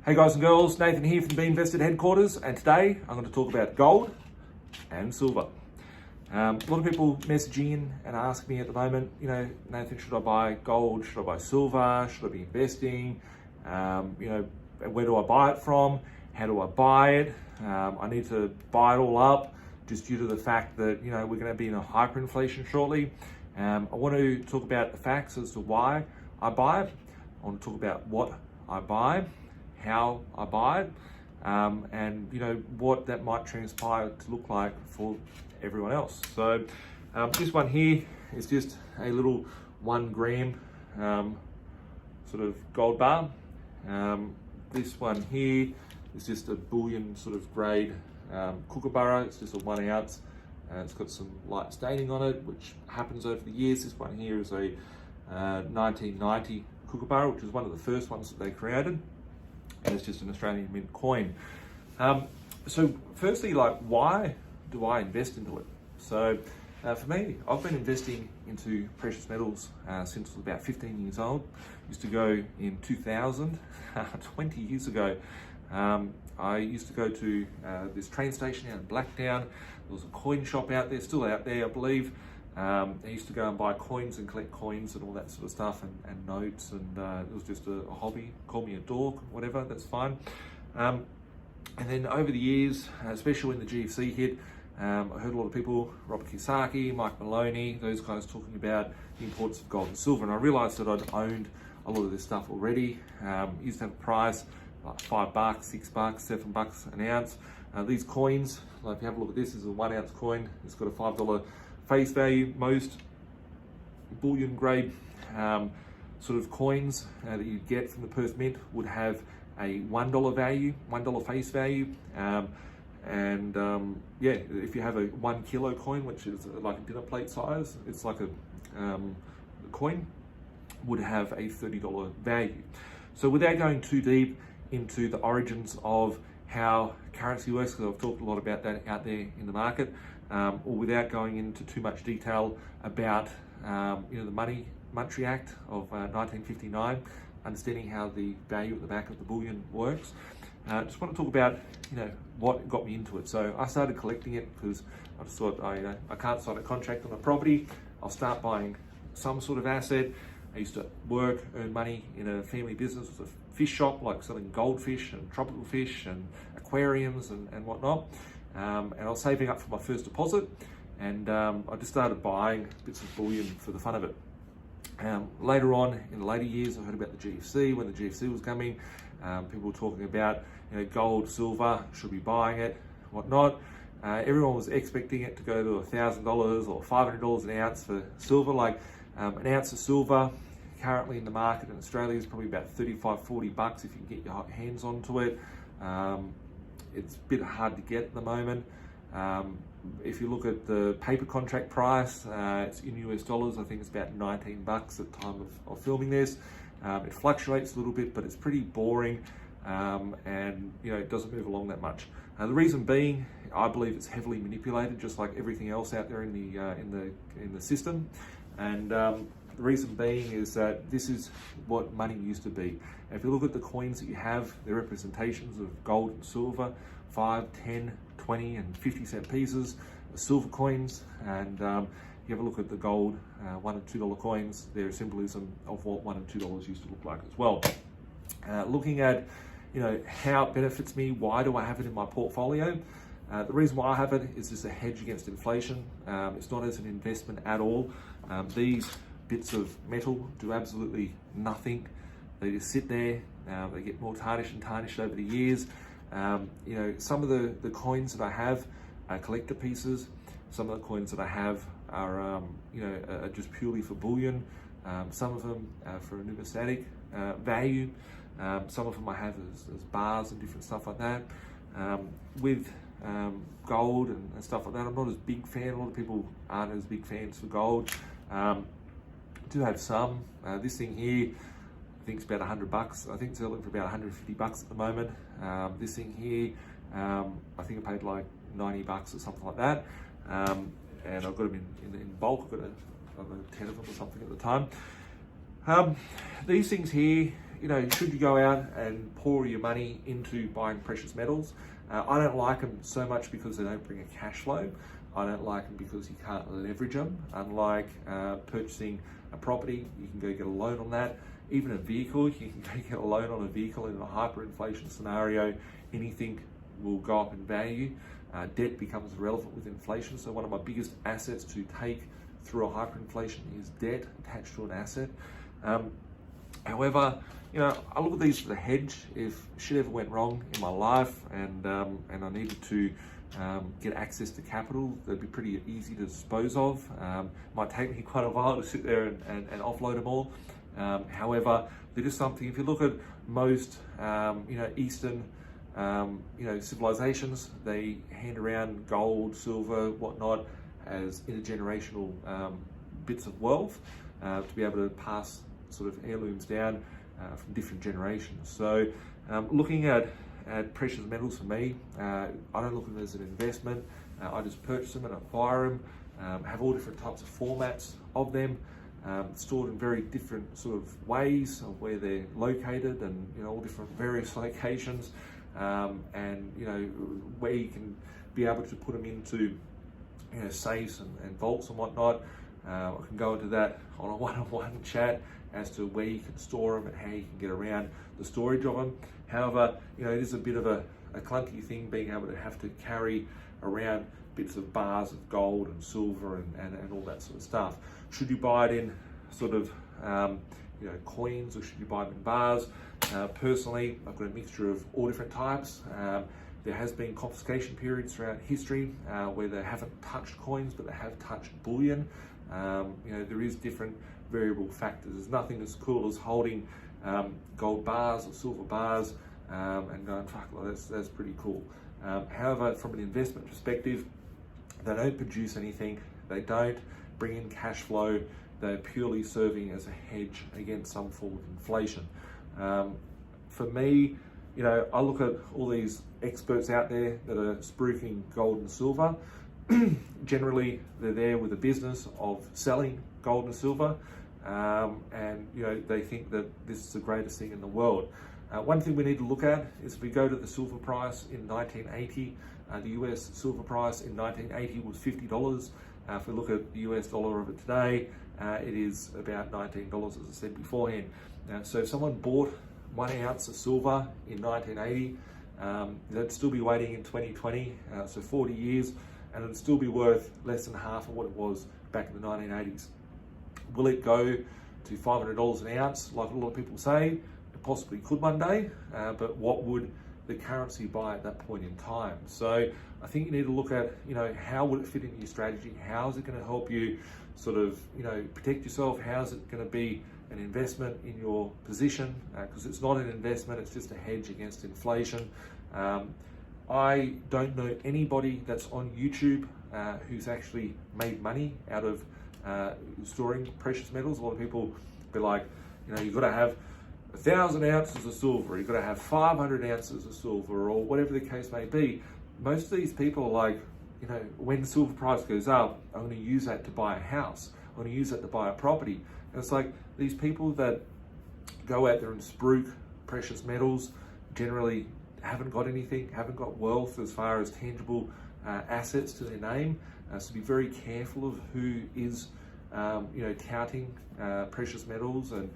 Hey guys and girls, Nathan here from the B.Invested headquarters, and today I'm going to talk about gold and silver. A lot of people messaging in and ask me at the moment, Nathan, should I buy gold? Should I buy silver? Should I be investing? Where do I buy it from? How do I buy it? I need to buy it all up just due to the fact that, we're going to be in a hyperinflation shortly. I want to talk about the facts as to why I buy it. I want to talk about what I buy, how I buy it, and what that might transpire to look like for everyone else. So this one here is just a little 1 gram sort of gold bar. This one here is just a bullion sort of grade kookaburra. It's just a 1 ounce. It's got some light staining on it, which happens over the years. This one here is a 1990 kookaburra, which is one of the first ones that they created. And it's just an Australian mint coin. So firstly, why do I invest into it? So for me, I've been investing into precious metals since I was about 15 years old. Used to go in 2000, 20 years ago. I used to go to this train station out in Blacktown. There was a coin shop out there, still out there, I believe. I used to go and buy coins and collect coins and all that sort of stuff, and notes, and it was just a hobby. Call me a dork, whatever, that's fine. And then over the years, especially when the GFC hit, I heard a lot of people, Robert Kiyosaki, Mike Maloney, those guys talking about the importance of gold and silver, and I realised that I'd owned a lot of this stuff already. Used to have a price like $5, $6, $7 an ounce. These coins, if you have a look at this is a 1 ounce coin. It's got a $5 face value. Most bullion grade sort of coins that you get from the Perth Mint would have a $1 value, $1 face value. If you have a 1 kilo coin, which is like a dinner plate size, it's like a coin, would have a $30 value. So without going too deep into the origins of how currency works, because I've talked a lot about that out there in the market, or without going into too much detail about the Monetary Act of 1959, understanding how the value at the back of the bullion works. Just want to talk about what got me into it. So I started collecting it because I just thought I can't sign a contract on a property. I'll start buying some sort of asset. I used to work, earn money in a family business. It was a fish shop, like selling goldfish and tropical fish and aquariums and whatnot. And I was saving up for my first deposit, and I just started buying bits of bullion for the fun of it. Later on, in the later years, I heard about the GFC. When the GFC was coming, people were talking about gold, silver, should be buying it, whatnot. Everyone was expecting it to go to $1,000 or $500 an ounce for silver. An ounce of silver currently in the market in Australia is probably about $35-40 if you can get your hands onto it. It's a bit hard to get at the moment. If you look at the paper contract price, it's in US dollars. I think it's about $19 at the time of filming this. It fluctuates a little bit, but it's pretty boring, and it doesn't move along that much. The reason being, I believe it's heavily manipulated, just like everything else out there in the system. And the reason being is that this is what money used to be. And if you look at the coins that you have, they're representations of gold and silver, 5, 10, 20 and 50 cent pieces, the silver coins, and you have a look at the gold $1 and $2 coins, they're a symbolism of what $1 and $2 used to look like as well. Looking at how it benefits me, why do I have it in my portfolio? The reason why I have it is just a hedge against inflation. It's not as an investment at all. These bits of metal do absolutely nothing. They just sit there. They get more tarnished and tarnished over the years. Some of the coins that I have are collector pieces. Some of the coins that I have are just purely for bullion. Some of them for a numismatic value. Some of them I have as bars and different stuff like that. With gold and stuff like that, I'm not as big fan. A lot of people aren't as big fans for gold. I do have some. This thing here, I think it's about $100. I think it's selling for about $150 at the moment. This thing here, I think I paid like $90 or something like that. And I've got them in bulk. I've got 10 of them or something at the time. These things here, should you go out and pour your money into buying precious metals? I don't like them so much because they don't bring a cash flow. I don't like them because you can't leverage them. Unlike purchasing a property, you can go get a loan on that. Even a vehicle, you can go get a loan on a vehicle in a hyperinflation scenario. Anything will go up in value. Debt becomes relevant with inflation. So one of my biggest assets to take through a hyperinflation is debt attached to an asset. However, I look at these as a hedge. If shit ever went wrong in my life and I needed to get access to capital, they'd be pretty easy to dispose of. Might take me quite a while to sit there and offload them all. However, they're just something. If you look at most, Eastern, civilizations, they hand around gold, silver, whatnot as intergenerational bits of wealth to be able to pass sort of heirlooms down from different generations. So, looking at precious metals for me, I don't look at them as an investment. I just purchase them and acquire them. Have all different types of formats of them. Stored in very different sort of ways of where they're located, and all different various locations, and where you can be able to put them into safes and vaults and whatnot. I can go into that on a one-on-one chat as to where you can store them and how you can get around the storage of them. However, it is a bit of a clunky thing being able to have to carry around bits of bars of gold and silver and all that sort of stuff. Should you buy it in sort of coins, or should you buy them in bars? Personally, I've got a mixture of all different types. There has been confiscation periods throughout history where they haven't touched coins, but they have touched bullion. There is different variable factors. There's nothing as cool as holding gold bars or silver bars and going, fuck, well, that's pretty cool. However, from an investment perspective, they don't produce anything. They don't bring in cash flow. They're purely serving as a hedge against some form of inflation. For me, I look at all these experts out there that are spruiking gold and silver. Generally, they're there with a business of selling gold and silver, and they think that this is the greatest thing in the world. One thing we need to look at is if we go to the silver price in 1980, the US silver price in 1980 was $50. If we look at the US dollar of it today, it is about $19, as I said beforehand. So if someone bought 1 ounce of silver in 1980, they'd still be waiting in 2020, so 40 years, and it'd still be worth less than half of what it was back in the 1980s. Will it go to $500 an ounce, like a lot of people say? It possibly could one day, but what would the currency buy at that point in time? So I think you need to look at, how would it fit into your strategy? How is it going to help you sort of, protect yourself? How is it going to be an investment in your position? Because it's not an investment, it's just a hedge against inflation. I don't know anybody that's on YouTube who's actually made money out of storing precious metals. A lot of people be like, you've got to have 1,000 ounces of silver, you've got to have 500 ounces of silver, or whatever the case may be. Most of these people are like, when the silver price goes up, I'm going to use that to buy a house, I'm going to use that to buy a property. And it's like these people that go out there and spruik precious metals generally haven't got anything, haven't got wealth as far as tangible assets to their name. So be very careful of who is touting precious metals and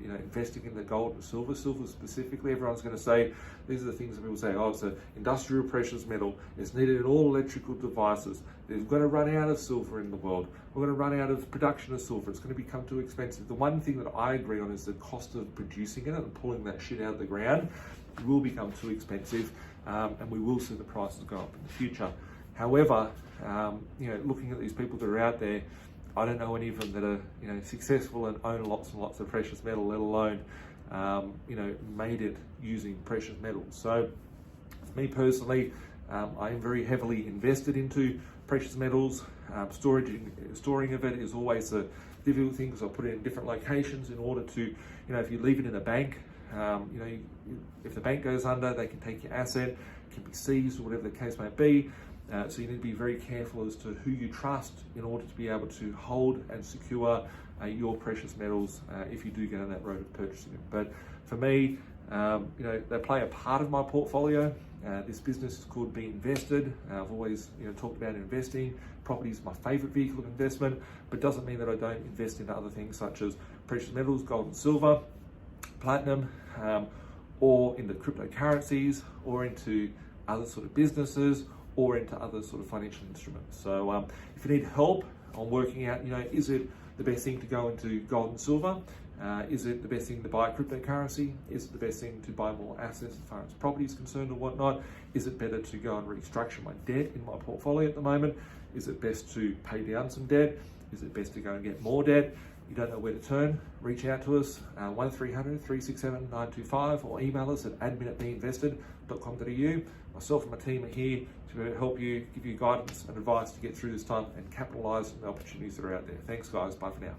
investing in the gold and silver. Silver specifically, everyone's going to say, these are the things that people say, it's an industrial precious metal, it's needed in all electrical devices, they've got to run out of silver in the world, we're going to run out of production of silver, it's going to become too expensive. The one thing that I agree on is the cost of producing it and pulling that shit out of the ground will become too expensive, and we will see the prices go up in the future. However, looking at these people that are out there, I don't know any of them that are successful and own lots and lots of precious metal, let alone made it using precious metals. So for me personally, I am very heavily invested into precious metals. Storing of it is always a difficult thing because I put it in different locations in order to, if you leave it in a bank, if the bank goes under, they can take your asset, it can be seized or whatever the case may be. So you need to be very careful as to who you trust in order to be able to hold and secure your precious metals if you do go down that road of purchasing them. But For me, they play a part of my portfolio. This business is called B.Invested. I've always talked about investing. Property is my favorite vehicle of investment, but doesn't mean that I don't invest in other things such as precious metals, gold and silver, platinum, or into cryptocurrencies, or into other sort of businesses, or into other sort of financial instruments. So if you need help on working out, is it the best thing to go into gold and silver? Is it the best thing to buy cryptocurrency? Is it the best thing to buy more assets as far as property is concerned or whatnot? Is it better to go and restructure my debt in my portfolio at the moment? Is it best to pay down some debt? Is it best to go and get more debt? You don't know where to turn? Reach out to us, 1300 367 925, or email us at admin@binvested.com.au. Myself and my team are here to help you, give you guidance and advice to get through this time and capitalise on the opportunities that are out there. Thanks guys, bye for now.